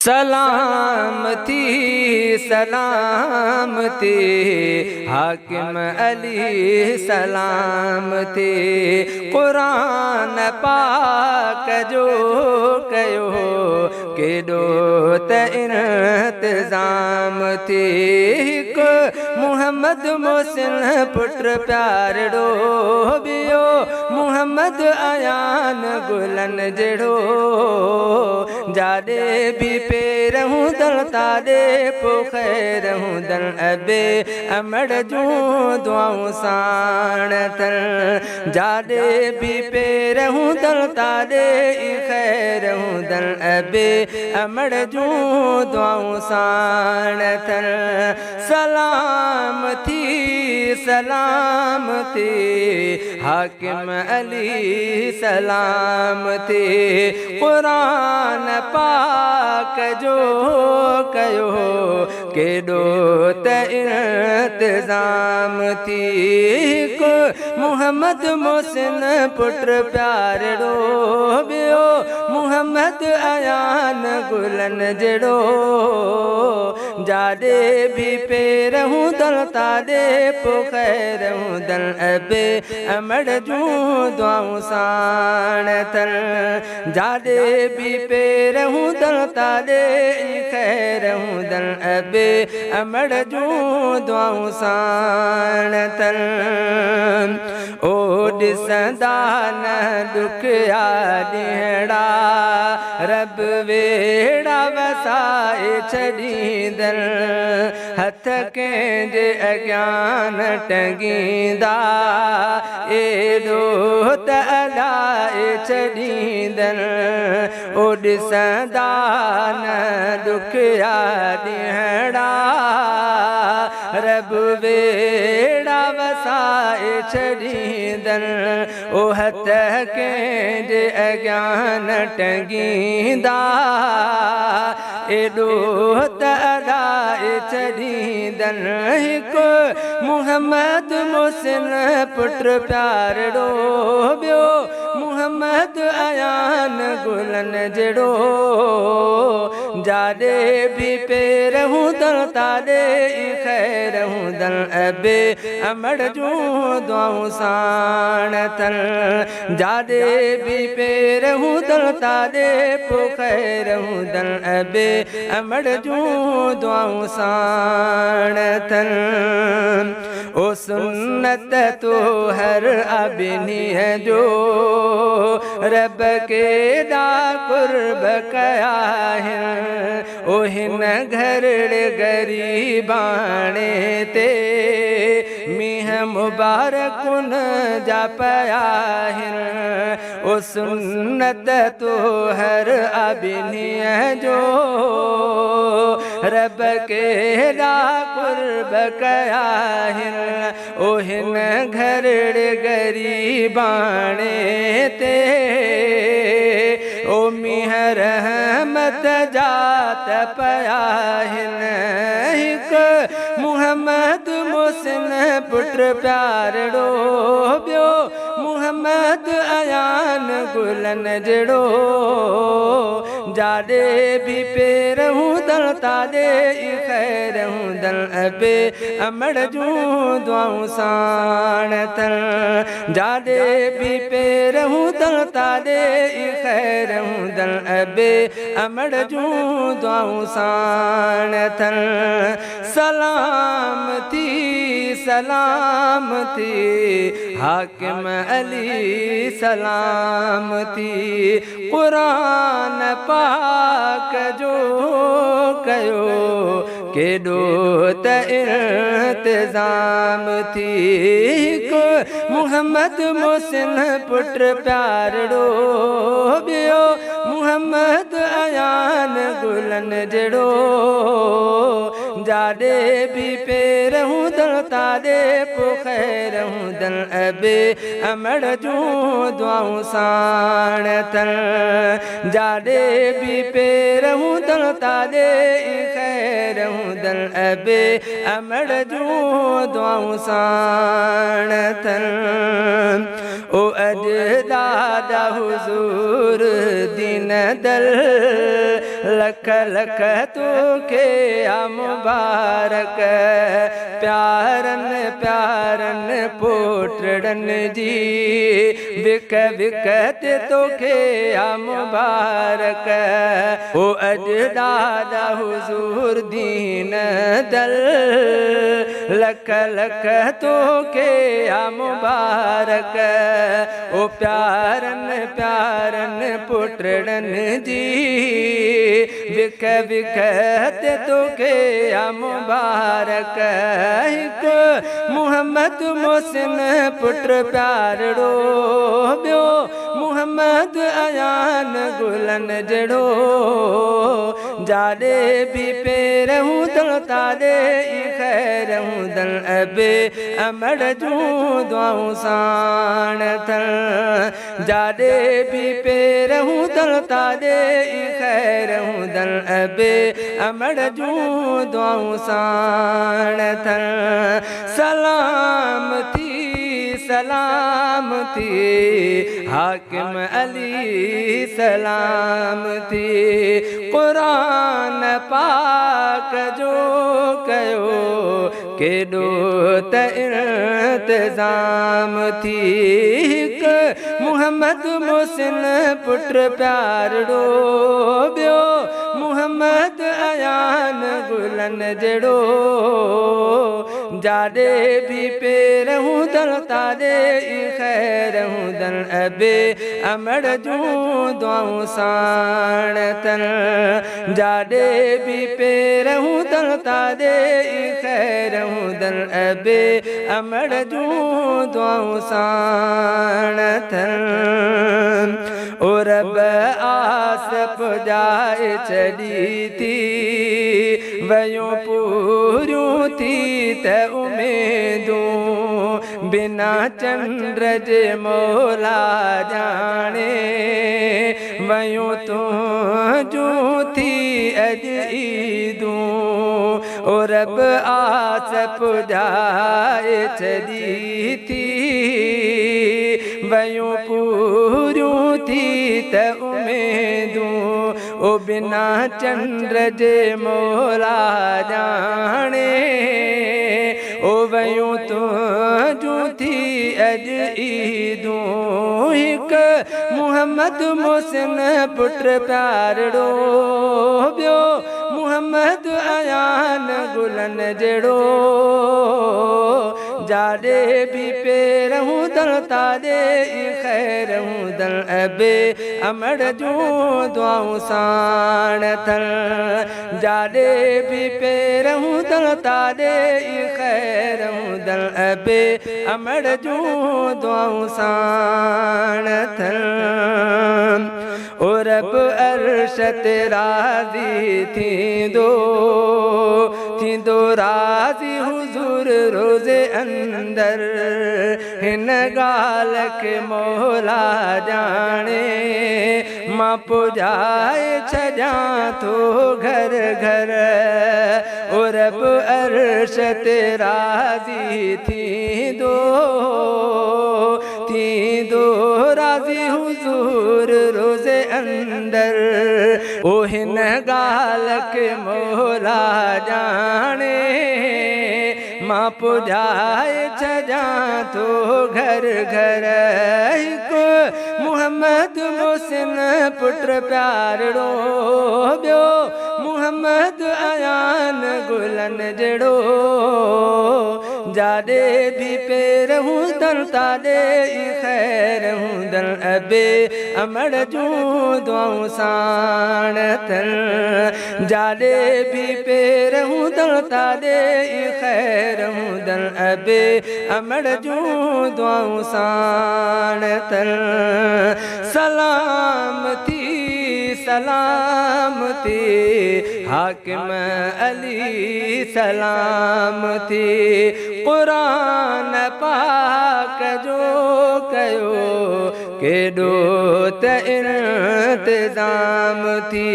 सलामती सलामती हाकिम अली सलामती कुरान पाक जो कयो केॾो त इंतज़ाम थी मुहम्मद मोहसिन पुट प्यारो बियो मुहम्मद आयान गुलन जड़ो जादे भी पेरहूं दल तादे पोखैरहूं दल अबे अमड़ जूं दुआऊं साण तल जादे भी पेरहूं दल तादे खैरहूं दल अबे अमड़ जूं दुआऊं साण तल सलामती सलामती हाकिम अली सलामती कुरान पाक जो कयो केॾो त इंतज़ाम थी मुहम्मद मोहसिन पुट प्यारो बियो मुहम्मद आयान गुलन जड़ो जादे भी पेरहूं दल तादे पोखैरहूं दल अबे अमड़ जूं दुआऊं साण तल जादे भी पेरहूं दल तादे खैरहूं दल अबे अमड़ जूं दुआऊं साण तल ओ ॾिसंदा न दुख ॾियड़ा रब वेड़ा वसाए छॾींदड़ हथ कंहिंजे अज्ञान टंगींदा एॾो त अलाए छॾींदड़ ओ ॾिसंदा न दुख ॾियड़ा रब वेड़ा वसाए छॾींदड़ ओ हथ कंहिंजे अज्ञान टंगींदा एॾो त अलाए छॾींदड़ हिकु मुहम्मद मोहसिन पुट प्यारो ॿियो मुहम्मद आयान गुलन जड़ो जादे भी पेरहूं दल तादे खैरहूं दल अबे अमड़ जूं दुआऊं साण तल जादे भी पेरहूं दल तादे पोखैरहूं दल अबे अमड़ जूं दुआऊं साण तल ओ सुन्नत तो हर अबिनीह जो रब के दा कुर्ब कया है ओ हिन घर गरीबाणे ते मीह मुबारकुन जा पया है ओ सुन्नत तो हर अबिनीह जो रब के दा कुर्ब कया है ओ हिन घर गरीबाणे ते ओ मीह रहमत जात पया हिन हिकु मुहम्मद मोहसिन पुट प्यारो ॿियो मुहम्मद आयान गुलन जड़ो जादे भी पेरहूं दल तादे खैरहूं दल अबे अमड़ जूं दुआऊं साण तल जादे भी पेरहूं दल तादे खैरहूं दल अबे अमड़ जूं दुआऊं साण तल सलामती सलामती हाकिम अली सलामती कुरान पाक जो कयो केॾो त इंतज़ाम थी मुहम्मद मोहसिन पुट प्यारो ॿियो मुहम्मद आयान गुलन जड़ो जादे भी पेरहूं दल तादे पोखैरहूं दल अबे अमड़ जूं दुआऊं साण तल जादे भी पेरहूं दल तादे खैरहूं दल अबे अमड़ जूं दुआऊं साण तल ओ अज दादा हुजूर दिन दल लख लख तोखे आ मुबारक प्यारन प्यारन पोटड़न जी विक विक ते तोखे आ मुबारक ओ अजदादा हुजूर दीन दल लख लख तोखे आ मुबारक ओ प्यारन प्यारन पुटड़न जी विक विक ते तोखे आ मुबारक हिक मुहम्मद मोहसिन पुट प्यारड़ो ॿियो मुहम्मद अयान गुलन जड़ो जाॾे भी पेरहूं दल ताॾे ई खैरहूं दल अबे अमड़ जूं दुआऊं साण थल जाॾे भी पेरहूं दल ताॾे ई खैरहूं दल अबे अमड़ जूं दुआऊं साण थल सलाम थी सलाम थी हाकिम अली सलाम थी क़ुरान पाक जो कयो केॾो त इंतज़ाम थी हिक मुहम्मद मोहसिन पुट प्यारड़ो ॿियो मुहम्मद अयान गुलन जड़ो जाॾे भी पेरहूं दल ताॾे ई खैरहूं दल अबे अमड़ जूं दुआऊं साण थल जाॾे भी पेरहूं दल ताॾे ई खैरहूं दल अबे अमड़ जूं दुआऊं साण थल ओ रब आस पुॼाए छॾी थी वयूं पूरियूं थी त उमेदूं बिना चंद्र जे मौला जाने वयूं तुंहिंजूं थी अॼु ईदूं ओ रब आस पुॼाए छॾी थी वयूं पूरियूं थी त उमेदूं ओ बिना चंद्र जे मौला जाने ओ वयूं तुंहिंजूं थी अॼु ईदूं हिक मुहम्मद मोहसिन पुट प्यारड़ो ॿियो मुहम्मद अयान गुलन जड़ो जाॾे भी पेरहूं दल ताॾे ई खैरहूं दल अबे अमड़ जूं दुआऊं साण थल जाॾे भी पेरहूं दल ताॾे ई खैरहूं दल अबे अमड़ जूं दुआऊं साण थल ओ रब अर्श ते राज़ी थींदो राज़ी हुजूर रोज़े अंदर हिन ॻाल्हि खे मौला जाने मां पुॼाए छॾियां थो घर घर ओ रब अर्श ते राज़ी थींदो राज़ी हुजूर रोज़े अंदर ओ हिन ॻाल्हि खे मौला जाने मां पुॼाए छॾियां थो घर घर हिक मुहम्मद मोहसिन पुट प्यारड़ो ॿियो मुहम्मद अयान गुलन जड़ो जाॾे भी पेरहूं दल ताॾे ई खैरहूं दल अबे अमड़ जूं दुआऊं साण थल जाॾे भी पेरहूं दल ताॾे ई खैरहूं दल अबे अमड़ जूं दुआऊं साण थल सलाम थी हाकिम अली सलाम थी क़ुरान पाक जो कयो केॾो त इंतज़ाम थी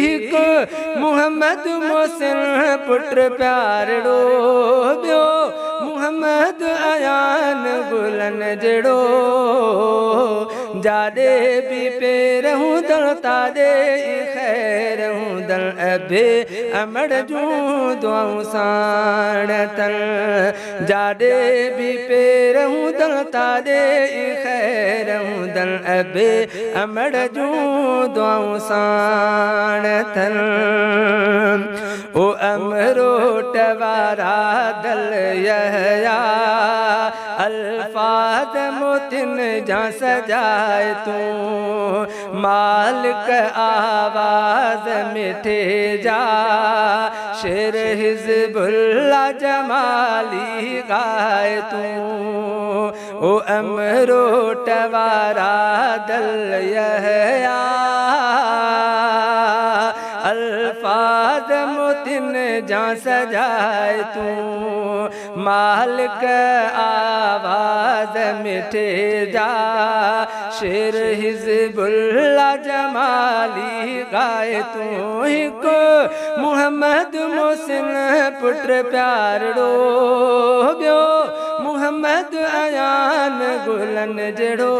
हिक मुहम्मद मोहसिन पुट प्यारड़ो ॿियो मुहम्मद अयान गुलन जड़ो जादे भी पेरहूं दल तादे खैरहूं दल अबे अमड़ जूं दुआऊं साणतन जादे भी पेरहूं दल तादे खैरहूं दल अबे अमड़ जूं दुआऊं साणतन ओ अमरो टवारा दल यहया अल्फाज मोतिन जा सजाए तू मालिक आवाज मिठे जा शेर हिज़्बुल्लाह जमाली गाए तू ओ अमरो टवारा दल यहया अल्फाज मोतिन जा सजाए तू मालिक आवाज मिठे जा शेर हिज़्बुल्लाह जमाली गाए तू हिको मुहम्मद मोहसिन पुत्र प्यारड़ो ॿियो मुहम्मद अयान गुलन जड़ो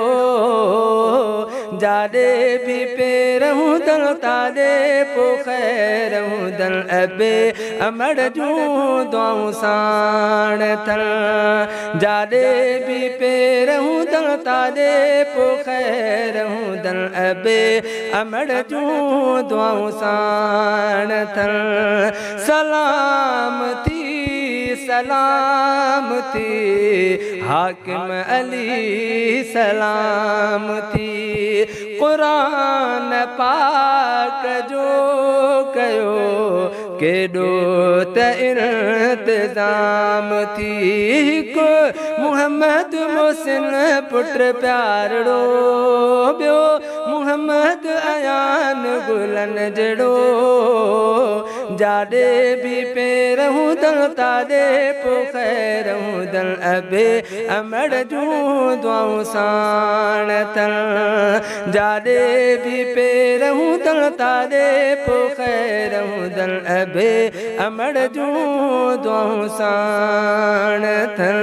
जादे भी पेरहूं दल तादे पो खैरहूं दल अबे अमड़ जूं दुआऊं साणतन जादे भी पेरहूं दल तादे पो खैरहूं दल अबे अमड़ जूं दुआऊं साणतन सलामती सलामती हाकिम अली सलामती कुरान पाक जो कयो केॾो त इंतज़ाम थी को मुहम्मद मोहसिन पुत्र प्यारड़ो ॿियो मुहम्मद अयान गुलन जड़ो जादे भी पेरहूं दल तादे पो खैरहूं दल अबे अमड़ जूं दुआऊं साणतन जादे भी पेरहूं दल तादे पो खैरहूं दल अबे अमड़ जूं दुआऊं साणतन